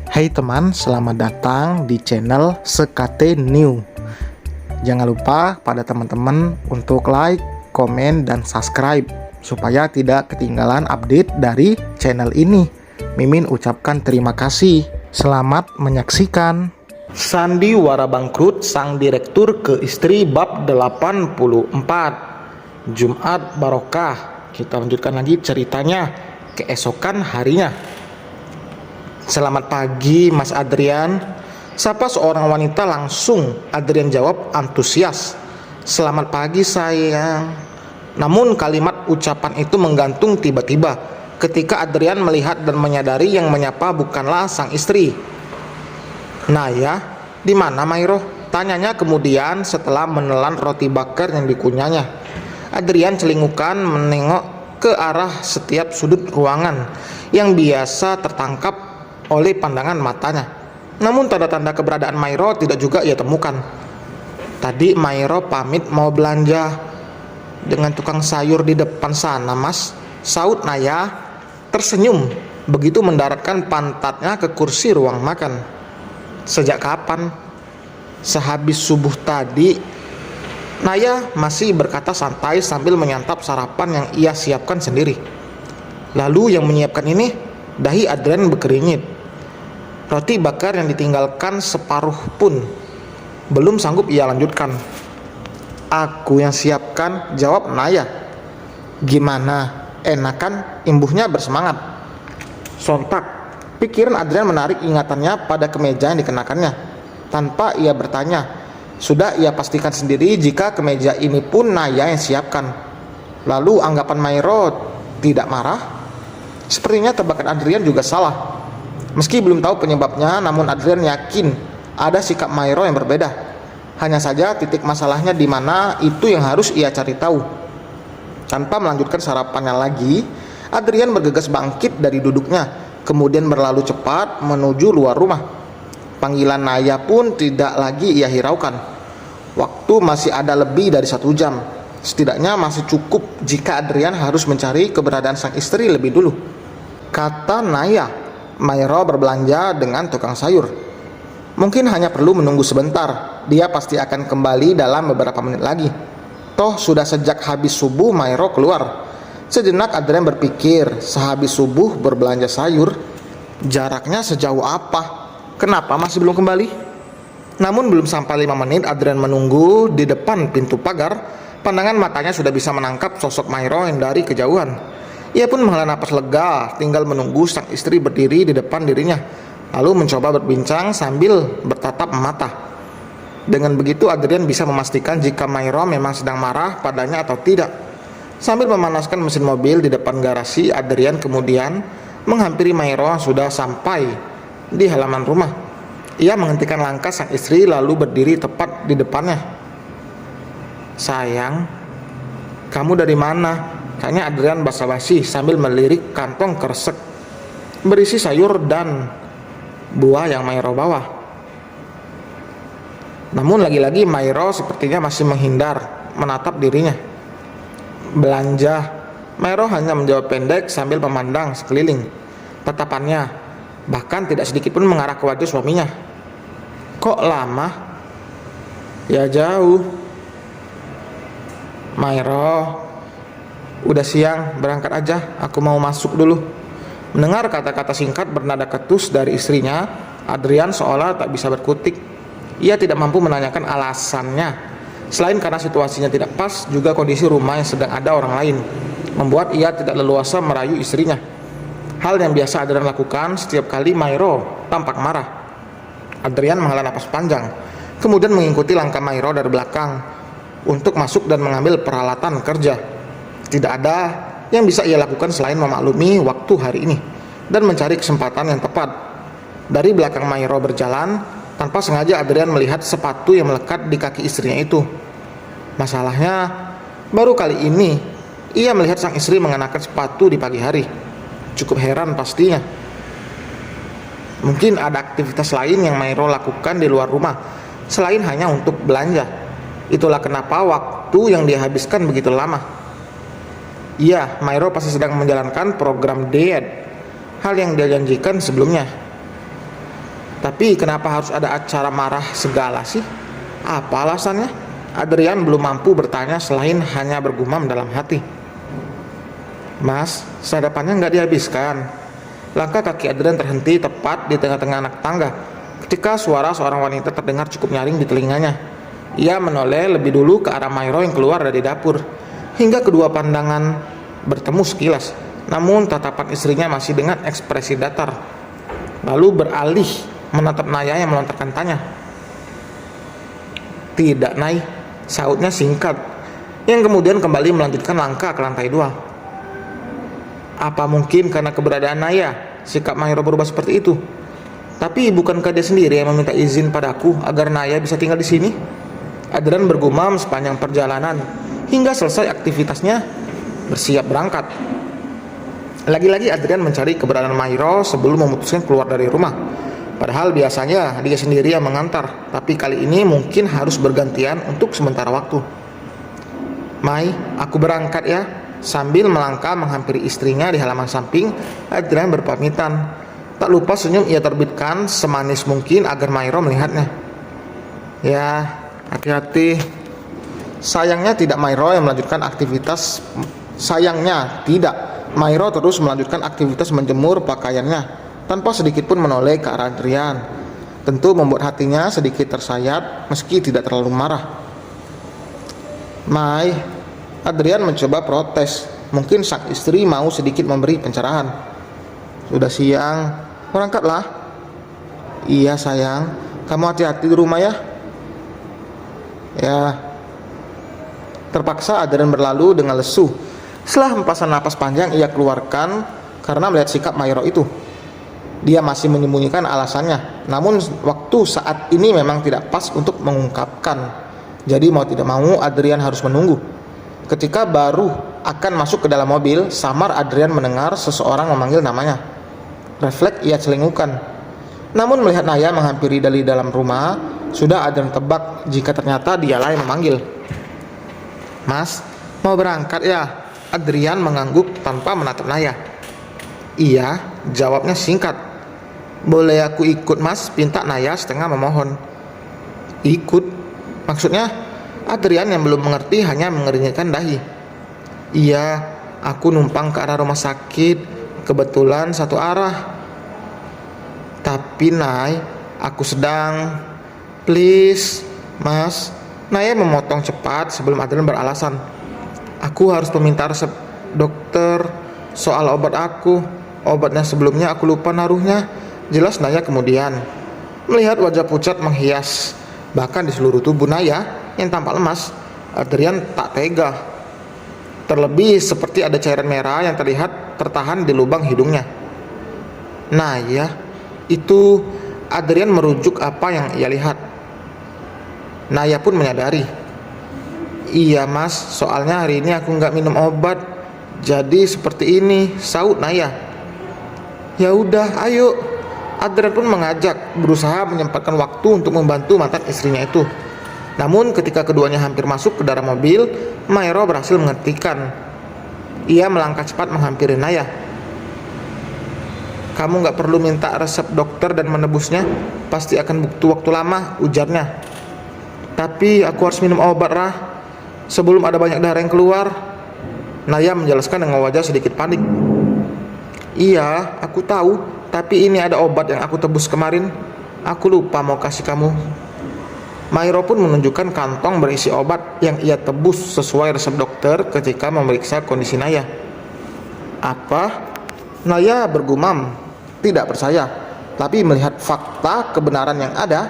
Hai teman, selamat datang di channel Sekate New. Jangan lupa pada teman-teman untuk like, komen, dan subscribe supaya tidak ketinggalan update dari channel ini. Mimin ucapkan terima kasih. Selamat menyaksikan. Sandiwara bangkrut sang direktur ke istri bab 84. Jumat barokah. Kita lanjutkan lagi ceritanya keesokan harinya. Selamat pagi Mas Adrian. Sapa seorang wanita langsung. Adrian jawab antusias. Selamat pagi sayang. Namun kalimat ucapan itu menggantung tiba-tiba ketika Adrian melihat dan menyadari yang menyapa bukanlah sang istri. Naya, di mana Mairo? Tanyanya kemudian setelah menelan roti bakar yang dikunyahnya. Adrian celingukan menengok ke arah setiap sudut ruangan yang biasa tertangkap oleh pandangan matanya. Namun tanda-tanda keberadaan Mairo tidak juga ia temukan. Tadi Mairo pamit mau belanja dengan tukang sayur di depan sana mas, saut Naya tersenyum begitu mendaratkan pantatnya ke kursi ruang makan. Sejak kapan? Sehabis subuh tadi, Naya masih berkata santai sambil menyantap sarapan yang ia siapkan sendiri. Lalu yang menyiapkan ini? Dahi Adrian berkeringat. Roti bakar yang ditinggalkan separuh pun belum sanggup ia lanjutkan. Aku yang siapkan, jawab Naya. Gimana? Enakan? Imbuhnya bersemangat. Sontak, pikiran Adrian menarik ingatannya pada kemeja yang dikenakannya. Tanpa ia bertanya, sudah ia pastikan sendiri jika kemeja ini pun Naya yang siapkan. Lalu anggapan Mairo tidak marah? Sepertinya tebakan Adrian juga salah. Meski belum tahu penyebabnya, namun Adrian yakin ada sikap Mairo yang berbeda. Hanya saja titik masalahnya di mana itu yang harus ia cari tahu. Tanpa melanjutkan sarapannya lagi, Adrian bergegas bangkit dari duduknya, kemudian berlalu cepat menuju luar rumah. Panggilan Naya pun tidak lagi ia hiraukan. Waktu masih ada lebih dari 1 jam. Setidaknya masih cukup jika Adrian harus mencari keberadaan sang istri lebih dulu. Kata Naya, Mairo berbelanja dengan tukang sayur. Mungkin hanya perlu menunggu sebentar. Dia pasti akan kembali dalam beberapa menit lagi. Toh sudah sejak habis subuh Mairo keluar. Sejenak Adrian berpikir, sehabis subuh berbelanja sayur, jaraknya sejauh apa? Kenapa masih belum kembali? Namun belum sampai 5 menit Adrian menunggu di depan pintu pagar. Pandangan matanya sudah bisa menangkap sosok Mairo yang dari kejauhan. Ia pun menghela napas lega, tinggal menunggu sang istri berdiri di depan dirinya, lalu mencoba berbincang sambil bertatap mata. Dengan begitu Adrian bisa memastikan jika Mairo memang sedang marah padanya atau tidak. Sambil memanaskan mesin mobil di depan garasi, Adrian kemudian menghampiri Mairo yang sudah sampai di halaman rumah. Ia menghentikan langkah sang istri lalu berdiri tepat di depannya. Sayang, kamu dari mana? Tanya Adrian basa-basi sambil melirik kantong kresek berisi sayur dan buah yang Mairo bawa. Namun lagi-lagi Mairo sepertinya masih menghindar menatap dirinya. Belanja. Mairo hanya menjawab pendek sambil memandang sekeliling. Tatapannya bahkan tidak sedikit pun mengarah ke wajah suaminya. Kok lama? Ya jauh. Mairo, udah siang, berangkat aja, aku mau masuk dulu. Mendengar kata-kata singkat bernada ketus dari istrinya, Adrian seolah tak bisa berkutik. Ia tidak mampu menanyakan alasannya. Selain karena situasinya tidak pas, juga kondisi rumah yang sedang ada orang lain membuat ia tidak leluasa merayu istrinya. Hal yang biasa Adrian lakukan setiap kali Mairo tampak marah. Adrian menghela napas panjang, kemudian mengikuti langkah Mairo dari belakang untuk masuk dan mengambil peralatan kerja. Tidak ada yang bisa ia lakukan selain memaklumi waktu hari ini dan mencari kesempatan yang tepat. Dari belakang Mairo berjalan, tanpa sengaja Adrian melihat sepatu yang melekat di kaki istrinya itu. Masalahnya, baru kali ini ia melihat sang istri mengenakan sepatu di pagi hari. Cukup heran pastinya. Mungkin ada aktivitas lain yang Mairo lakukan di luar rumah selain hanya untuk belanja. Itulah kenapa waktu yang dia habiskan begitu lama. Iya, Mairo pasti sedang menjalankan program diet, hal yang dia janjikan sebelumnya. Tapi kenapa harus ada acara marah segala sih? Apa alasannya? Adrian belum mampu bertanya selain hanya bergumam dalam hati. Mas, sarapannya nggak dihabiskan. Langkah kaki Adrian terhenti tepat di tengah-tengah anak tangga ketika suara seorang wanita terdengar cukup nyaring di telinganya. Ia menoleh lebih dulu ke arah Mairo yang keluar dari dapur, hingga kedua pandangan bertemu sekilas. Namun tatapan istrinya masih dengan ekspresi datar. Lalu beralih menatap Naya yang melontarkan tanya. Tidak, Nay, sautnya singkat, yang kemudian kembali melanjutkan langkah ke lantai 2. Apa mungkin karena keberadaan Naya, sikap Mairo berubah seperti itu? Tapi bukankah dia sendiri yang meminta izin padaku agar Naya bisa tinggal di sini? Adrian bergumam sepanjang perjalanan hingga selesai aktivitasnya bersiap berangkat. Lagi-lagi Adrian mencari keberadaan Mairo sebelum memutuskan keluar dari rumah. Padahal biasanya dia sendiri yang mengantar, tapi kali ini mungkin harus bergantian untuk sementara waktu. Mai, aku berangkat ya. Sambil melangkah menghampiri istrinya di halaman samping, Adrian berpamitan. Tak lupa senyum ia terbitkan semanis mungkin agar Mairo melihatnya. Ya, hati-hati. Sayangnya Mairo terus melanjutkan aktivitas menjemur pakaiannya tanpa sedikit pun menoleh ke arah Adrian. Tentu membuat hatinya sedikit tersayat meski tidak terlalu marah. Mai, Adrian mencoba protes. Mungkin sang istri mau sedikit memberi pencerahan. Sudah siang, berangkatlah. Iya sayang, kamu hati-hati di rumah ya. Ya. Terpaksa Adrian berlalu dengan lesu. Setelah hempasan napas panjang ia keluarkan karena melihat sikap Mairo itu. Dia masih menyembunyikan alasannya, namun waktu saat ini memang tidak pas untuk mengungkapkan. Jadi mau tidak mau Adrian harus menunggu. Ketika baru akan masuk ke dalam mobil, samar Adrian mendengar seseorang memanggil namanya. Refleks ia celingukan. Namun melihat Naya menghampiri dari dalam rumah, sudah Adrian tebak jika ternyata dialah yang memanggil. Mas, mau berangkat ya? Adrian mengangguk tanpa menatap Naya. Iya, jawabnya singkat. Boleh aku ikut mas? Pinta Naya setengah memohon. Ikut? Maksudnya? Adrian yang belum mengerti hanya mengeringkan dahi. Iya, aku numpang ke arah rumah sakit. Kebetulan satu arah. Tapi Nay, aku sedang. Please, mas. Naya memotong cepat sebelum Adrian beralasan. Aku harus meminta resep dokter soal obat aku. Obatnya sebelumnya aku lupa naruhnya. Jelas Naya kemudian. Melihat wajah pucat menghias bahkan di seluruh tubuh Naya yang tampak lemas, Adrian tak tega. Terlebih seperti ada cairan merah yang terlihat tertahan di lubang hidungnya. Naya, itu Adrian merujuk apa yang ia lihat. Naya pun menyadari. Iya mas, soalnya hari ini aku nggak minum obat, jadi seperti ini, saut Naya. Ya udah, ayo. Adrian pun mengajak, berusaha menyempatkan waktu untuk membantu mantan istrinya itu. Namun ketika keduanya hampir masuk ke dalam mobil, Mairo berhasil menghentikan. Ia melangkah cepat menghampiri Naya. Kamu nggak perlu minta resep dokter dan menebusnya, pasti akan butuh waktu lama, ujarnya. Tapi aku harus minum obat Rah, sebelum ada banyak darah yang keluar. Naya menjelaskan dengan wajah sedikit panik. Iya, aku tahu. Tapi ini ada obat yang aku tebus kemarin. Aku lupa mau kasih kamu. Mairo pun menunjukkan kantong berisi obat yang ia tebus sesuai resep dokter ketika memeriksa kondisi Naya. Apa? Naya bergumam, tidak percaya. Tapi melihat fakta kebenaran yang ada,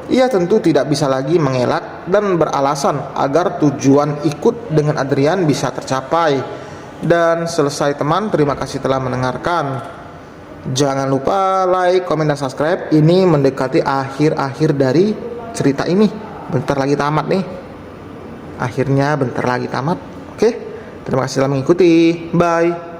ia tentu tidak bisa lagi mengelak dan beralasan agar tujuan ikut dengan Adrian bisa tercapai. Dan selesai teman, terima kasih telah mendengarkan. Jangan lupa like, komen, dan subscribe. Ini mendekati akhir-akhir dari cerita ini. Bentar lagi tamat nih. Akhirnya bentar lagi tamat. Oke, terima kasih telah mengikuti. Bye.